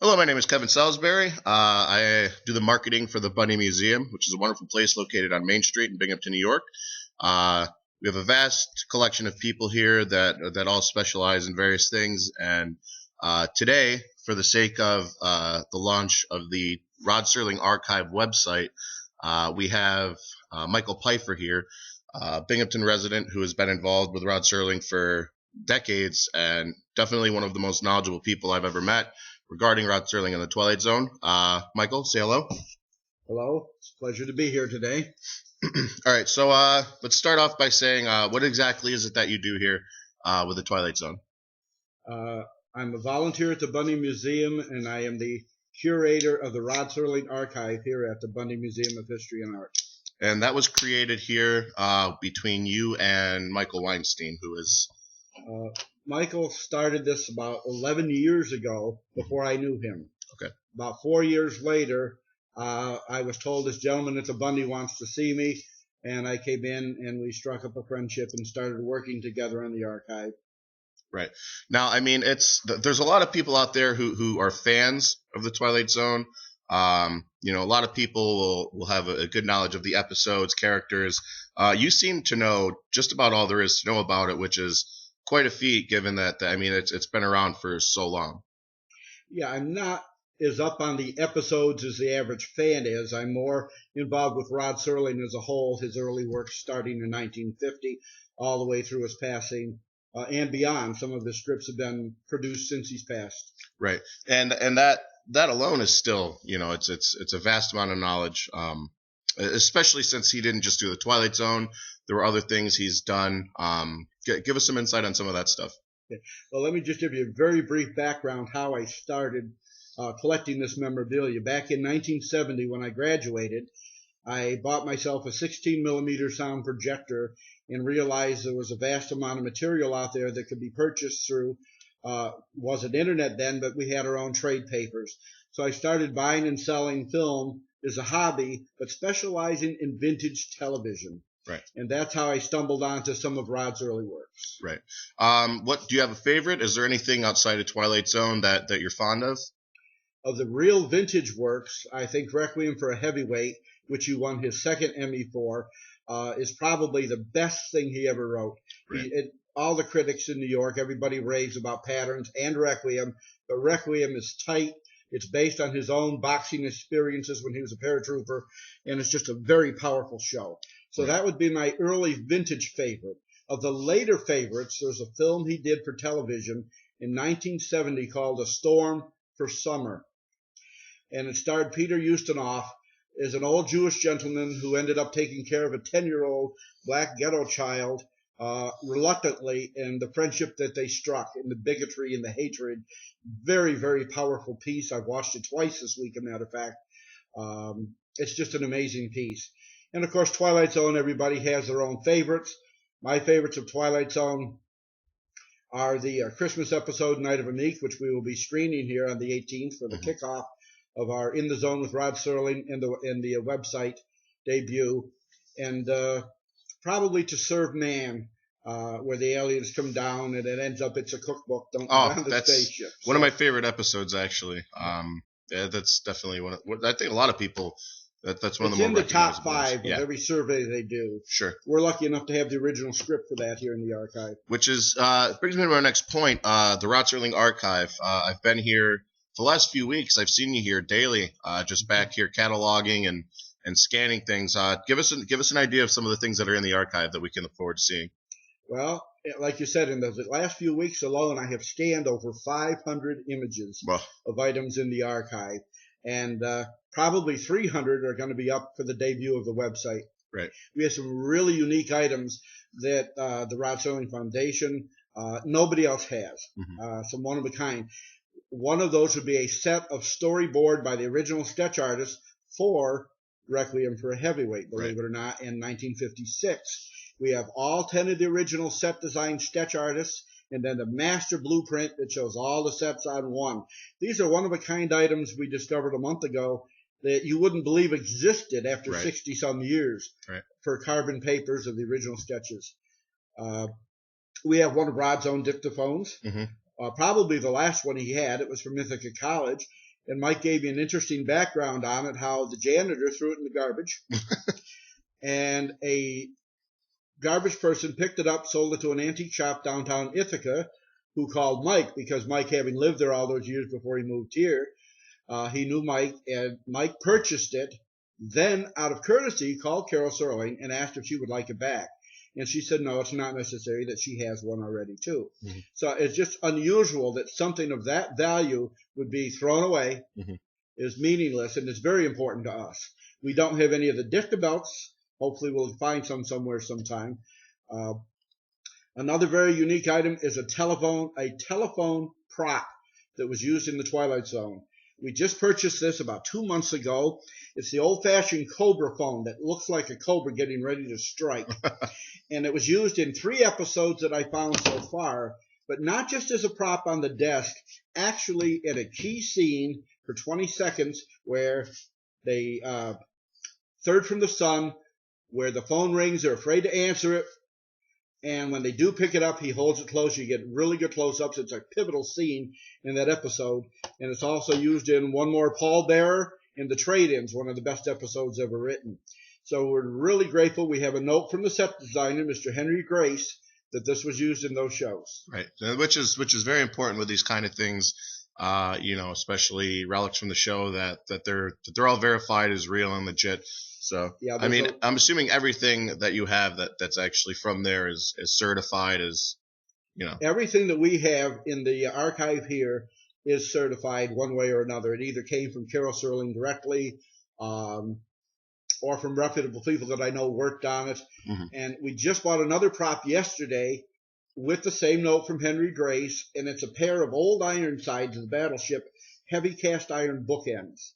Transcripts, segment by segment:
Hello, my name is Kevin Salisbury. I do the marketing for the Bunny Museum, which is a wonderful place located on Main Street in Binghamton, New York. We have a vast collection of people here that all specialize in various things. And today, for the sake of the launch of the Rod Serling Archive website, we have Michael Pipher here, Binghamton resident who has been involved with Rod Serling for decades and definitely one of the most knowledgeable people I've ever met regarding Rod Serling and the Twilight Zone. Michael, say hello. Hello. It's a pleasure to be here today. All right, so let's start off by saying what exactly is it that you do here with the Twilight Zone? I'm a volunteer at the Bundy Museum, and I am the curator of the Rod Serling Archive here at the Bundy Museum of History and Art. And that was created here between you and Michael Weinstein, who is... Michael started this about 11 years ago before I knew him. Okay. About 4 years later, I was told this gentleman at the Bundy wants to see me, and I came in and we struck up a friendship and started working together on the archive. Right. Now, I mean, there's a lot of people out there who are fans of the Twilight Zone. A lot of people will have a good knowledge of the episodes, characters. You seem to know just about all there is to know about it, which is quite a feat, given that it's been around for so long. Yeah, I'm not as up on the episodes as the average fan is. I'm more involved with Rod Serling as a whole, his early work starting in 1950, all the way through his passing and beyond. Some of his scripts have been produced since he's passed. Right, and that alone is still, it's a vast amount of knowledge, especially since he didn't just do the Twilight Zone. There were other things he's done. Give us some insight on some of that stuff. Okay. Well, let me just give you a very brief background how I started collecting this memorabilia. Back in 1970, when I graduated, I bought myself a 16-millimeter sound projector and realized there was a vast amount of material out there that could be purchased through, wasn't internet then, but we had our own trade papers. So I started buying and selling film as a hobby, but specializing in vintage television. Right. And that's how I stumbled onto some of Rod's early works. Right. What do you have a favorite? Is there anything outside of Twilight Zone that you're fond of? Of the real vintage works, I think Requiem for a Heavyweight, which he won his second Emmy for, is probably the best thing he ever wrote. Right. All the critics in New York, everybody raves about Patterns and Requiem, but Requiem is tight. It's based on his own boxing experiences when he was a paratrooper, and it's just a very powerful show. So that would be my early vintage favorite. Of the later favorites, there's a film he did for television in 1970 called A Storm for Summer. And it starred Peter Ustinov as an old Jewish gentleman who ended up taking care of a 10-year-old black ghetto child reluctantly, and the friendship that they struck and the bigotry and the hatred. Very, very powerful piece. I've watched it twice this week, as a matter of fact. It's just an amazing piece. And, of course, Twilight Zone, everybody has their own favorites. My favorites of Twilight Zone are the Christmas episode, Night of a Meek, which we will be screening here on the 18th for the kickoff of our In the Zone with Rod Serling and the website debut. And probably To Serve Man, where the aliens come down and it ends up it's a cookbook. Don't go down the spaceship. One of my favorite episodes, actually. Yeah, that's definitely I think a lot of people... That's one of the more recognizable. It's in the top 5 of yeah. every survey they do. Sure. We're lucky enough to have the original script for that here in the archive. Which is brings me to our next point, the Rod Serling Archive. I've been here for the last few weeks. I've seen you here daily, just back here cataloging and scanning things. Give us an idea of some of the things that are in the archive that we can look forward to seeing. Well, like you said, in the last few weeks alone, I have scanned over 500 images of items in the archive. And probably 300 are going to be up for the debut of the website. Right. We have some really unique items that the Rod Serling Foundation, nobody else has. Some one of a kind. One of those would be a set of storyboard by the original sketch artist for Requiem for a Heavyweight, believe it or not, in 1956. We have all 10 of the original set design sketch artists, and then the master blueprint that shows all the sets on one. These are one-of-a-kind items we discovered a month ago that you wouldn't believe existed after 60-some years for carbon papers of the original sketches. We have one of Rod's own dictaphones, probably the last one he had. It was from Ithaca College, And Mike gave me an interesting background on it, how the janitor threw it in the garbage. And a garbage person picked it up, sold it to an antique shop downtown Ithaca, who called Mike because Mike, having lived there all those years before he moved here, he knew Mike, and Mike purchased it. Then, out of courtesy, called Carol Serling and asked if she would like it back. And she said, no, it's not necessary, that she has one already, too. Mm-hmm. So it's just unusual that something of that value would be thrown away, is meaningless, and it's very important to us. We don't have any of the Dichter belts. Hopefully we'll find some somewhere sometime. Another very unique item is a telephone prop that was used in the Twilight Zone. We just purchased this about 2 months ago. It's the old-fashioned Cobra phone that looks like a cobra getting ready to strike. And it was used in 3 episodes that I found so far, but not just as a prop on the desk, actually in a key scene for 20 seconds where they, third from the sun, where the phone rings, they're afraid to answer it. And when they do pick it up, he holds it close. You get really good close-ups. It's a pivotal scene in that episode. And it's also used in One More Pallbearer and The Trade-Ins, one of the best episodes ever written. So we're really grateful. We have a note from the set designer, Mr. Henry Grace, that this was used in those shows. Right, which is very important with these kind of things, especially relics from the show that they're all verified as real and legit. So, yeah, I mean, I'm assuming everything that you have that's actually from there is certified as, Everything that we have in the archive here is certified one way or another. It either came from Carol Serling directly or from reputable people that I know worked on it. Mm-hmm. And we just bought another prop yesterday with the same note from Henry Grace, and it's a pair of old Ironsides of the battleship, heavy cast iron bookends.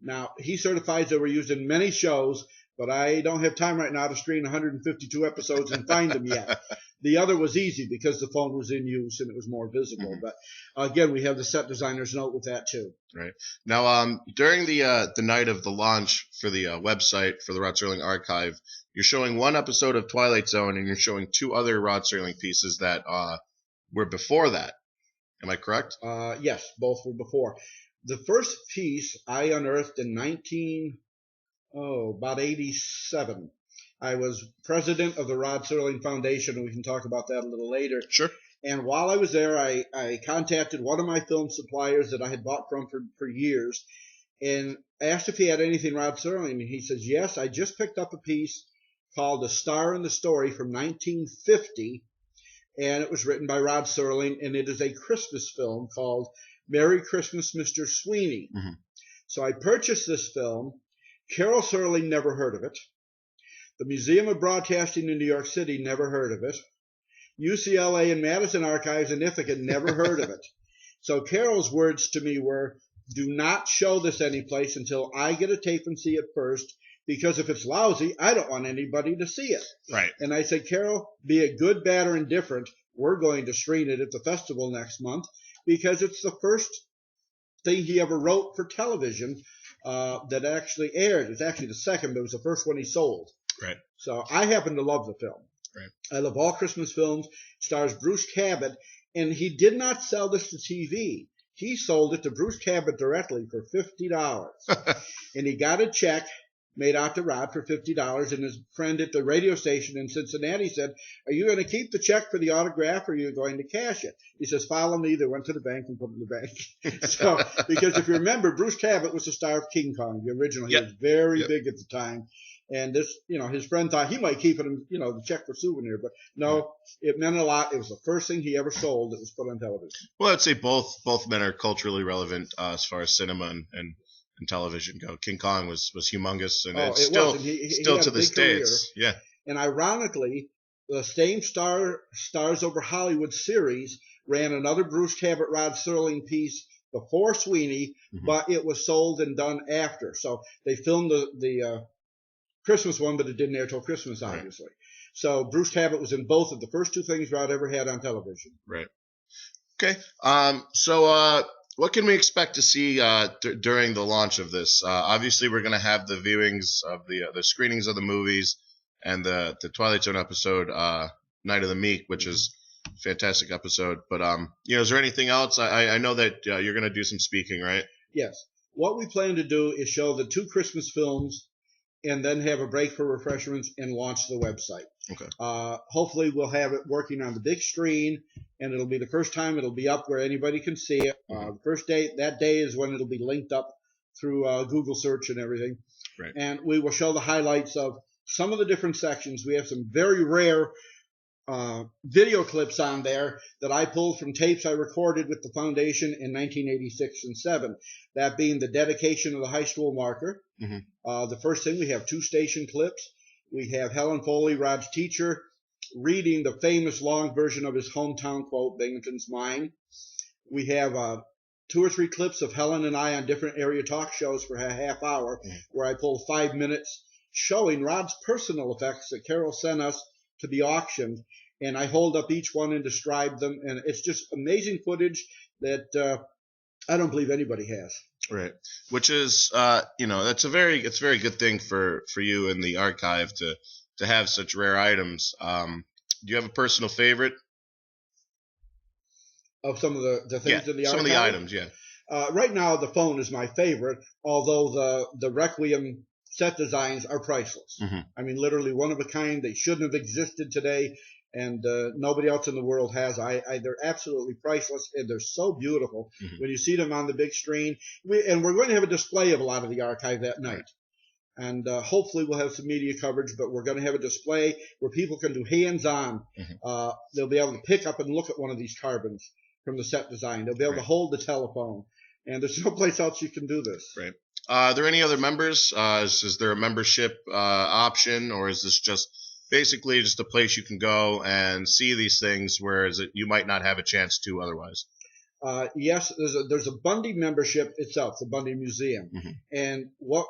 Now, he certifies they were used in many shows, but I don't have time right now to screen 152 episodes and find them yet. The other was easy because the phone was in use and it was more visible. Mm-hmm. But again, we have the set designer's note with that too. Right. Now, during the night of the launch for the website for the Rod Serling Archive, you're showing one episode of Twilight Zone and you're showing 2 other Rod Serling pieces that were before that. Am I correct? Yes, both were before. The first piece I unearthed in about 87. I was president of the Rod Serling Foundation, and we can talk about that a little later. Sure. And while I was there, I contacted one of my film suppliers that I had bought from for years and asked if he had anything Rod Serling. And he says, yes, I just picked up a piece called A Star in the Story from 1950, and it was written by Rod Serling, and it is a Christmas film called Merry Christmas, Mr. Sweeney. Mm-hmm. So I purchased this film. Carol Serling never heard of it. The Museum of Broadcasting in New York City never heard of it. UCLA and Madison Archives in Ithaca never heard of it. So Carol's words to me were, do not show this anyplace until I get a tape and see it first, because if it's lousy, I don't want anybody to see it. Right. And I said, Carol, be it good, bad, or indifferent, we're going to screen it at the festival next month, because it's the first thing he ever wrote for television that actually aired. It's actually the second, but it was the first one he sold. Right. So I happen to love the film. Right. I love all Christmas films. It stars Bruce Cabot, and he did not sell this to TV. He sold it to Bruce Cabot directly for $50. And he got a check made out to Rod for $50, and his friend at the radio station in Cincinnati said, are you going to keep the check for the autograph, or are you going to cash it? He says, follow me. They went to the bank and put it in the bank. So, because if you remember, Bruce Cabot was the star of King Kong, the original. Yep. He was very big at the time. And this, his friend thought he might keep it, the check for souvenir, but no, it meant a lot. It was the first thing he ever sold that was put on television. Well, I'd say both men are culturally relevant as far as cinema and television go. King Kong was humongous, and it's still to this day. Yeah. And ironically, the same Stars Over Hollywood series ran another Bruce Cabot Rod Serling piece before Sweeney, mm-hmm. but it was sold and done after. So they filmed the Christmas one, but it didn't air till Christmas, obviously. Right. So Bruce Cabot was in both of the first 2 things Rod ever had on television. Right. Okay. So what can we expect to see during the launch of this? Obviously, we're going to have the viewings of the screenings of the movies and the Twilight Zone episode, Night of the Meek, which is a fantastic episode. But is there anything else? I know that you're going to do some speaking, right? Yes. What we plan to do is show the 2 Christmas films and then have a break for refreshments and launch the website. Okay. Hopefully we'll have it working on the big screen, and it'll be the first time it'll be up where anybody can see it. The first day, that day is when it'll be linked up through Google search and everything. Right. And we will show the highlights of some of the different sections. We have some very rare video clips on there that I pulled from tapes I recorded with the foundation in 1986 and 7. That being the dedication of the high school marker. The first thing, we have 2 station clips. We have Helen Foley, Rod's teacher, reading the famous long version of his hometown quote, Binghamton's Mine. We have 2 or 3 clips of Helen and I on different area talk shows for a half hour, where I pull 5 minutes showing Rod's personal effects that Carol sent us to be auctioned, and I hold up each one and describe them, and it's just amazing footage that I don't believe anybody has. Right, which is that's a very good thing for you in the archive to have such rare items. Do you have a personal favorite of some of the things in the archive? Some of the items, yeah. Right now, the phone is my favorite, although the Requiem set designs are priceless. I mean, literally one of a kind. They shouldn't have existed today, and nobody else in the world has. They're absolutely priceless, and they're so beautiful when you see them on the big screen. And we're going to have a display of a lot of the archive that night. And hopefully we'll have some media coverage, but we're going to have a display where people can do hands-on. They'll be able to pick up and look at one of these carbons from the set design. They'll be able to hold the telephone. And there's no place else you can do this. Right. Are there any other members? Is there a membership option, or is this just basically just a place you can go and see these things, whereas you might not have a chance to otherwise? Yes, there's a Bundy membership itself, the Bundy Museum. And what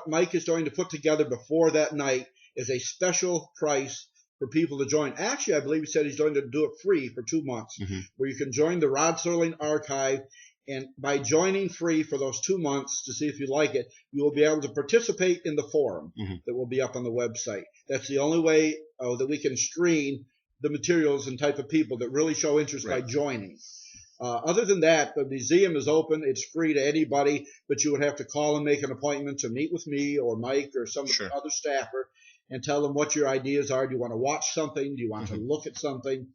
Mike is going to put together before that night is a special price for people to join. Actually, I believe he said he's going to do it free for 2 months, where you can join the Rod Serling Archive. And by joining free for those 2 months to see if you like it, you will be able to participate in the forum that will be up on the website. That's the only way that we can screen the materials and type of people that really show interest by joining. Other than that, the museum is open. It's free to anybody, but you would have to call and make an appointment to meet with me or Mike or some other staffer and tell them what your ideas are. Do you want to watch something? Do you want to look at something?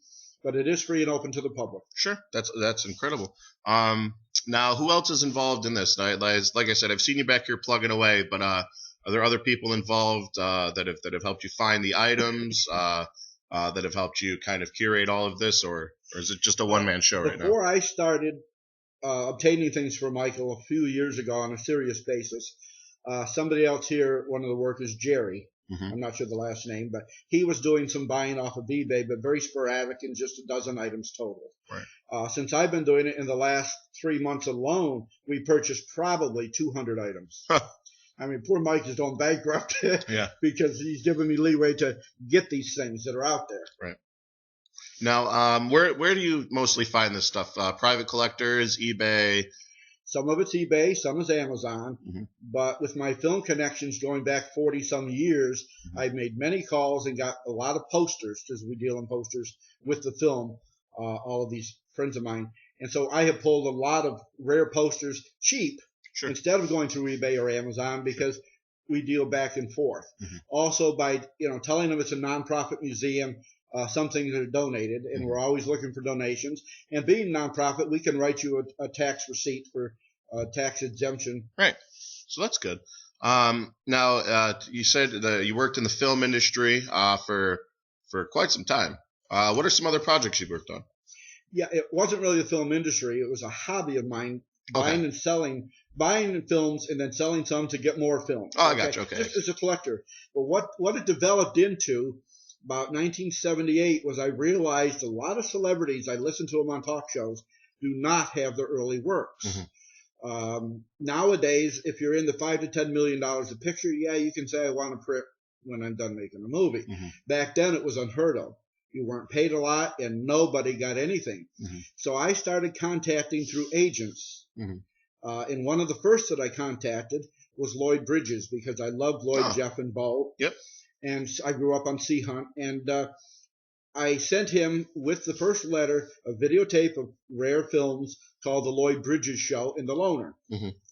But it is free and open to the public. Sure, that's incredible. Now, who else is involved in this? Like I said, I've seen you back here plugging away, but are there other people involved that have helped you find the items, that have helped you kind of curate all of this, or is it just a one-man show right now? Before I started obtaining things for Michael a few years ago on a serious basis, somebody else here, one of the workers, Jerry, I'm not sure the last name, but he was doing some buying off of eBay, but very sporadic and just a dozen items total. Right. Since I've been doing it in the last 3 months alone, we purchased probably 200 items. I mean, poor Mike is going bankrupt because he's giving me leeway to get these things that are out there. Right. Now, where do you mostly find this stuff? Private collectors, eBay? Some of it's eBay, some is Amazon. But with my film connections going back 40-some years, I've made many calls and got a lot of posters, because we deal in posters with the film, all of these friends of mine. And so I have pulled a lot of rare posters cheap instead of going through eBay or Amazon, because we deal back and forth. Also, by telling them it's a nonprofit museum, some things are donated, and we're always looking for donations. And being nonprofit, we can write you a tax receipt for tax exemption. Right. So that's good. Now, you said that you worked in the film industry for quite some time. What are some other projects you've worked on? Yeah, it wasn't really the film industry. It was a hobby of mine, buying films and then selling some to get more films. Oh, I got you. Okay. Just as a collector. But what it developed into about 1978 was I realized a lot of celebrities, I listened to them on talk shows, do not have their early works. Nowadays, if you're in the $5 to $10 million a picture, you can say I want a print when I'm done making a movie. Back then, it was unheard of. You weren't paid a lot, and nobody got anything. So I started contacting through agents. And one of the first that I contacted was Lloyd Bridges, because I loved Lloyd, Jeff, and Bo. Yep. And I grew up on Sea Hunt. And I sent him with the first letter a videotape of rare films called The Lloyd Bridges Show and The Loner,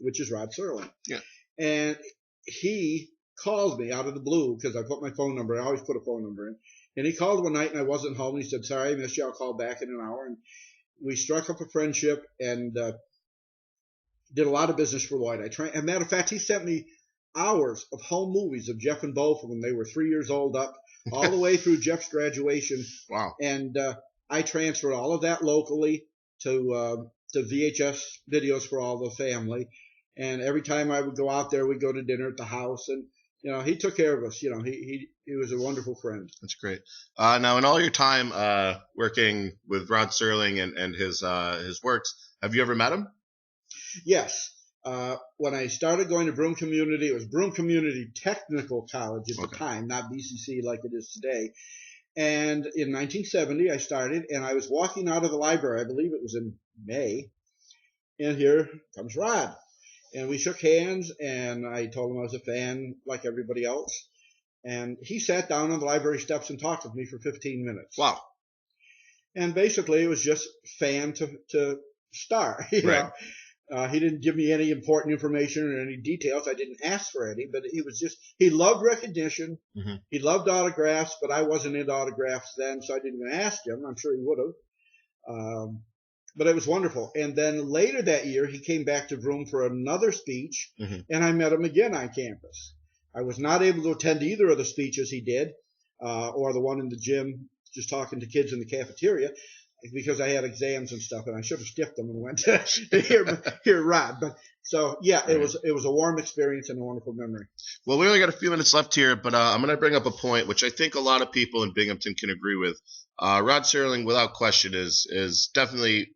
which is Rod Serling. Yeah. And he called me out of the blue because I put my phone number. I always put a phone number in. And he called one night and I wasn't home. He said, "Sorry, I missed you. I'll call back in an hour." And we struck up a friendship and did a lot of business for Lloyd. As a matter of fact, he sent me hours of home movies of Jeff and Bo from when they were 3 years old up, all the way through Jeff's graduation. Wow. And I transferred all of that locally to VHS videos for all the family. And every time I would go out there, we'd go to dinner at the house. And, you know, he took care of us. You know, he was a wonderful friend. That's great. Now, in all your time working with Rod Serling and his works, have you ever met him? Yes. When I started going to Broome Community, it was Broome Community Technical College at the time, not BCC like it is today. And in 1970, I started, and I was walking out of the library. I believe it was in May. And here comes Rod. And we shook hands, and I told him I was a fan like everybody else. And he sat down on the library steps and talked with me for 15 minutes. Wow. And basically, it was just fan to star. You know? He didn't give me any important information or any details. I didn't ask for any, but he loved recognition. He loved autographs, but I wasn't into autographs then, so I didn't even ask him. I'm sure he would have. But it was wonderful. And then later that year, he came back to Broome for another speech, and I met him again on campus. I was not able to attend either of the speeches he did, or the one in the gym, just talking to kids in the cafeteria, because I had exams and stuff, and I should have skipped them and went to hear Rod. But so yeah, it was a warm experience and a wonderful memory. Well, we only got a few minutes left here, but I'm going to bring up a point which I think a lot of people in Binghamton can agree with. Rod Serling, without question, is definitely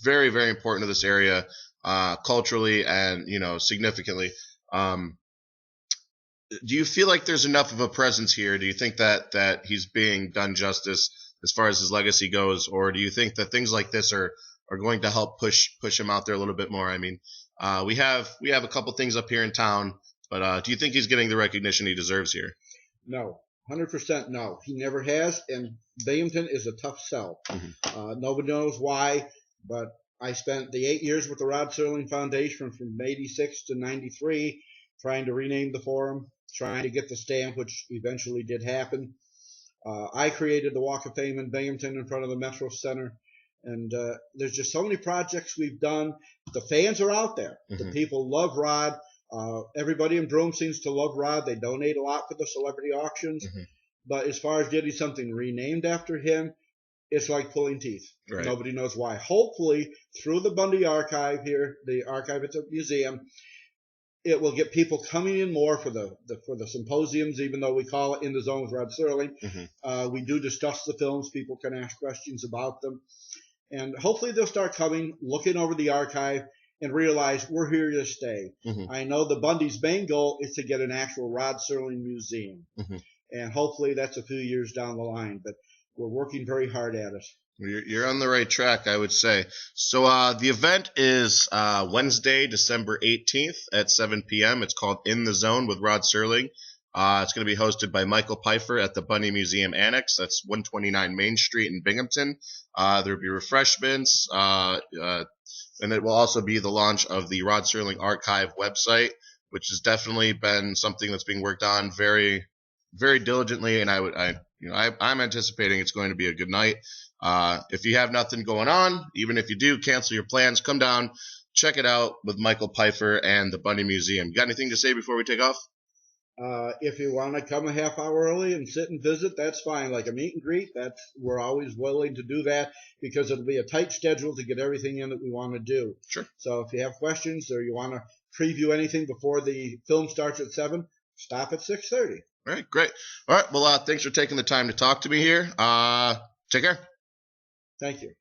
very, very important to this area, culturally and significantly. Do you feel like there's enough of a presence here? Do you think that he's being done justice as far as his legacy goes, or do you think that things like this are going to help push him out there a little bit more? I mean, we have a couple things up here in town, but do you think he's getting the recognition he deserves here? No, 100% no. He never has, and Binghamton is a tough sell. Nobody knows why, but I spent the 8 years with the Rod Serling Foundation from 86 to 93 trying to rename the forum, trying to get the stamp, which eventually did happen. I created the Walk of Fame in Binghamton in front of the Metro Center. And there's just so many projects we've done. The fans are out there. The people love Rod. Everybody in Broome seems to love Rod. They donate a lot for the celebrity auctions. But as far as getting something renamed after him, it's like pulling teeth. Nobody knows why. Hopefully, through the Bundy Archive here, the archive at the museum, it will get people coming in more for the symposiums, even though we call it In the Zone with Rod Serling. We do discuss the films. People can ask questions about them. And hopefully they'll start coming, looking over the archive, and realize we're here to stay. I know the Bundy's main goal is to get an actual Rod Serling museum. And hopefully that's a few years down the line. But we're working very hard at it. You're on the right track, I would say. So the event is Wednesday, December 18th at 7 p.m. It's called In the Zone with Rod Serling. It's going to be hosted by Michael Pipher at the Bundy Museum Annex. That's 129 Main Street in Binghamton. There will be refreshments, and it will also be the launch of the Rod Serling Archive website, which has definitely been something that's being worked on very, very diligently. And I'm anticipating it's going to be a good night. If you have nothing going on, even if you do, cancel your plans, come down, check it out with Michael Pipher and the Bundy Museum. Got anything to say before we take off? If you want to come a half hour early and sit and visit, that's fine. Like a meet and greet, we're always willing to do that because it'll be a tight schedule to get everything in that we want to do. Sure. So if you have questions or you want to preview anything before the film starts at 7, stop at 6:30. All right, great. All right, well, thanks for taking the time to talk to me here. Take care. Thank you.